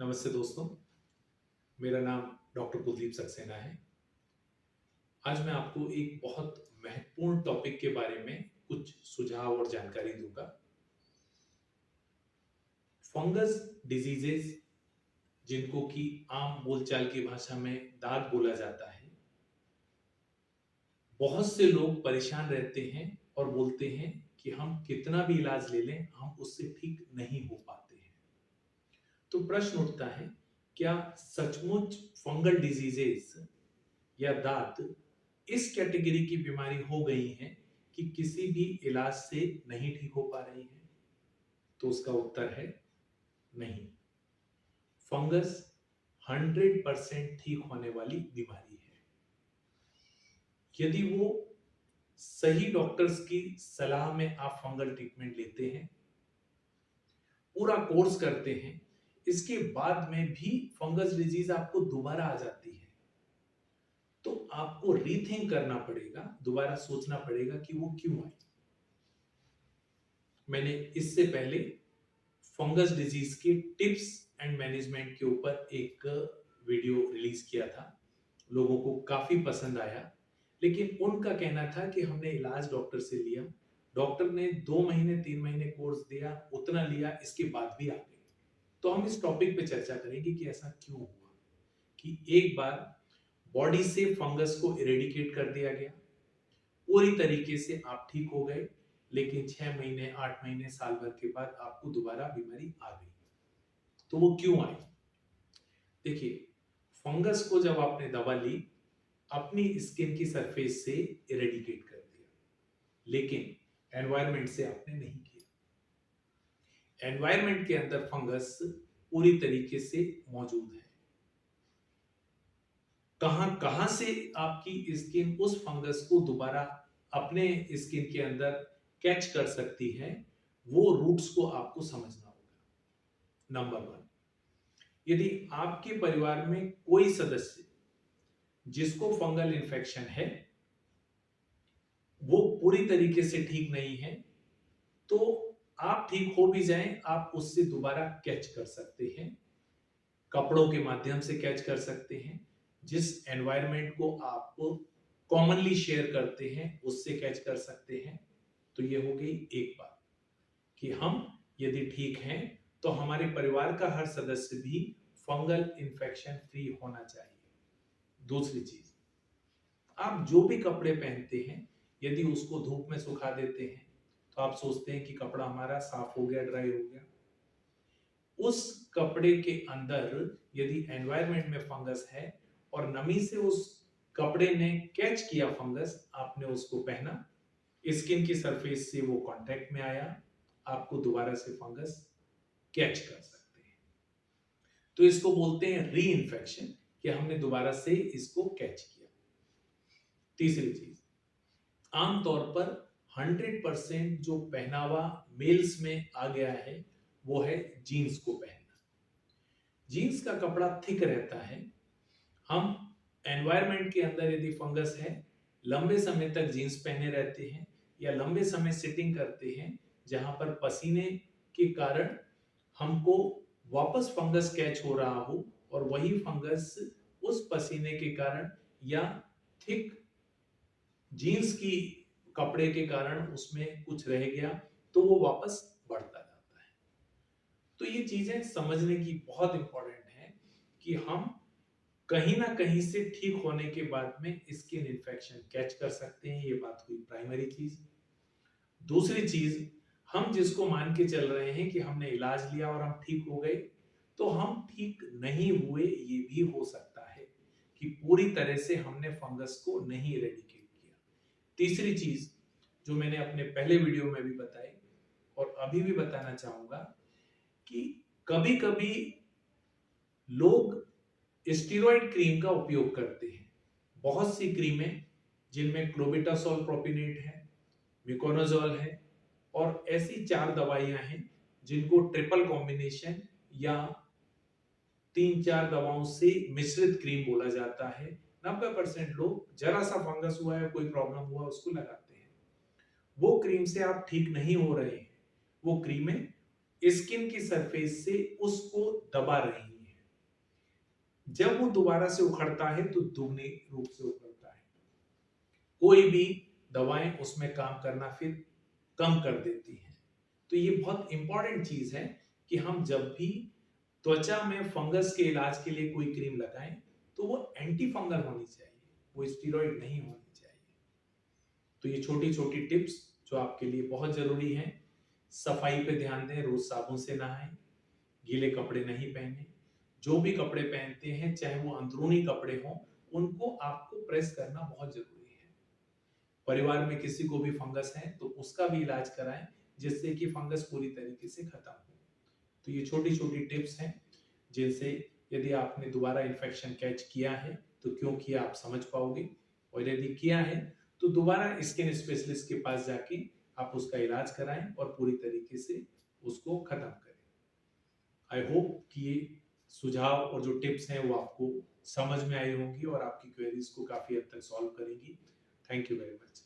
नमस्ते दोस्तों, मेरा नाम डॉक्टर कुलदीप सक्सेना है। आज मैं आपको एक बहुत महत्वपूर्ण टॉपिक के बारे में कुछ सुझाव और जानकारी दूंगा। फंगस डिजीजेस, जिनको कि आम बोलचाल की भाषा में दाद बोला जाता है, बहुत से लोग परेशान रहते हैं और बोलते हैं कि हम कितना भी इलाज ले लें, हम उससे ठीक नहीं हो पाते हैं। तो प्रश्न उठता है, क्या सचमुच फंगल डिजीजेस या दांत इस कैटेगरी की बीमारी हो गई है कि किसी भी इलाज से नहीं ठीक हो पा रही है? तो उसका उत्तर है नहीं। फंगस 100% ठीक होने वाली बीमारी है यदि वो सही डॉक्टर्स की सलाह में आप फंगल ट्रीटमेंट लेते हैं, पूरा कोर्स करते हैं, इसके बाद में भी फंगस डिजीज आपको दोबारा आ जाती है, तो आपको रीथिंक करना पड़ेगा, दोबारा सोचना पड़ेगा कि वो क्यों आई। मैंने इससे पहले फंगस डिजीज के टिप्स एंड मैनेजमेंट के ऊपर एक वीडियो रिलीज किया था। लोगों को काफी पसंद आया, लेकिन उनका कहना था कि हमने इलाज डॉक्टर से लिया, डॉक्टर ने 2 महीने 3 महीने कोर्स दिया, उतना लिया, इसके बाद भी आ गई। तो हम इस टॉपिक पे चर्चा करेंगे कि ऐसा क्यों हुआ कि एक बार बॉडी से फंगस को इरेडिकेट कर दिया गया, पूरी तरीके से आप ठीक हो गए, लेकिन 6 महीने 8 महीने साल भर के बाद आपको दोबारा बीमारी आ गई। तो वो क्यों आई? देखिए, फंगस को जब आपने दवा ली, अपनी स्किन की सरफेस से इरेडिकेट कर दिया, लेकिन एनवायरनमेंट से आपने नहीं किया। एनवायरनमेंट के अंदर फंगस पूरी तरीके से मौजूद है। कहां कहां से आपकी स्किन उस फंगस को दोबारा अपने स्किन के अंदर कैच कर सकती है, वो रूट्स को आपको समझना होगा। नंबर 1, यदि आपके परिवार में कोई सदस्य जिसको फंगल इन्फेक्शन है, वो पूरी तरीके से ठीक नहीं है, तो आप ठीक हो भी जाएं, आप उससे दोबारा कैच कर सकते हैं। कपड़ों के माध्यम से कैच कर सकते हैं, जिस एनवायरनमेंट को आप कॉमनली शेयर करते हैं उससे कैच कर सकते हैं। तो ये हो गई एक बात कि हम यदि ठीक हैं तो हमारे परिवार का हर सदस्य भी फंगल इन्फेक्शन फ्री होना चाहिए। दूसरी चीज, आप जो भी कपड़े पहनते हैं, यदि उसको धूप में सुखा देते हैं तो आप सोचते हैं कि कपड़ा हमारा साफ हो गया, ड्राई हो गया। उस कपड़े के अंदर यदि एनवायरनमेंट में फंगस है और नमी से उस कपड़े ने कैच किया फंगस, आपने उसको पहना, स्किन की सरफेस से वो कांटेक्ट में आया, आपको दोबारा से फंगस कैच कर सकते हैं। तो इसको बोलते हैं री इन्फेक्शन, कि हमने दोबारा से इसको कैच किया। तीसरी चीज, आमतौर पर 100% जो पहनावा मेल्स में आ गया है वो है जीन्स को पहनना। जीन्स का कपड़ा थिक रहता है। हम एनवायरनमेंट के अंदर यदि फंगस है, लंबे समय तक जीन्स पहने रहते हैं या लंबे समय सिटिंग करते हैं, जहां पर पसीने के कारण हमको वापस फंगस कैच हो रहा हो और वही फंगस उस पसीने के कारण या थिक जीन्स की कपड़े के कारण उसमें कुछ रह गया, तो वो वापस बढ़ता जाता है। तो ये चीजें समझने की बहुत इंपॉर्टेंट है कि हम कहीं ना कहीं से ठीक होने के बाद में स्किन इन्फेक्शन कैच कर सकते हैं। ये बात हुई प्राइमरी चीज। दूसरी चीज, हम जिसको मान के चल रहे हैं कि हमने इलाज लिया और हम ठीक हो गए, तो हम ठीक नहीं हुए। ये भी हो सकता है कि पूरी तरह से हमने फंगस को नहीं इरेडिकेट किया। तीसरी चीज जो मैंने अपने पहले वीडियो में भी बताई और अभी भी बताना चाहूंगा कि कभी कभी लोग स्टीरॉयड क्रीम का उपयोग करते हैं। बहुत सी क्रीमें जिनमें क्लोबेटासोल प्रोपिनेट है, मिकोनाजोल है और ऐसी 4 दवाइयां हैं जिनको ट्रिपल कॉम्बिनेशन या 3-4 दवाओं से मिश्रित क्रीम बोला जाता है। 90% लोग जरा सा फंगस हुआ है, कोई प्रॉब्लम हुआ, उसको लगाते हैं। वो क्रीम से आप ठीक नहीं हो रहे हैं, वो क्रीमें स्किन की सरफेस से उसको दबा रही हैं। जब वो दोबारा से उखड़ता है तो दुगने रूप से उखड़ता है। कोई भी दवाएं उसमें काम करना फिर कम कर देती हैं। तो ये बहुत इंपॉर्टेंट चीज है कि हम जब भी त्वचा में फंगस के इलाज के लिए कोई क्रीम लगाएं तो वो एंटी फंगल होनी चाहिए, वो स्टीरॉइड नहीं होनी चाहिए। तो ये छोटी छोटी टिप्स जो आपके लिए बहुत जरूरी हैं। सफाई पे ध्यान दें, रोज साबुन से नहाएं, गीले कपड़े नहीं पहने, जो भी कपड़े पहनते हैं चाहे वो अंदरूनी कपड़े हों उनको आपको प्रेस करना बहुत जरूरी है। परिवार में किसी को भी फंगस है तो उसका भी इलाज कराएं जिससे कि फंगस पूरी तरीके से खत्म हो। तो ये छोटी छोटी टिप्स हैं जिनसे यदि आपने दोबारा इन्फेक्शन कैच किया है तो क्यों किया आप समझ पाओगे, और यदि किया है तो दोबारा स्किन स्पेशलिस्ट के पास जाके आप उसका इलाज कराएं और पूरी तरीके से उसको खत्म करें। आई होप कि ये सुझाव और जो टिप्स हैं वो आपको समझ में आई होंगी और आपकी क्वेरीज को काफी हद तक सॉल्व करेंगी। Thank you very much.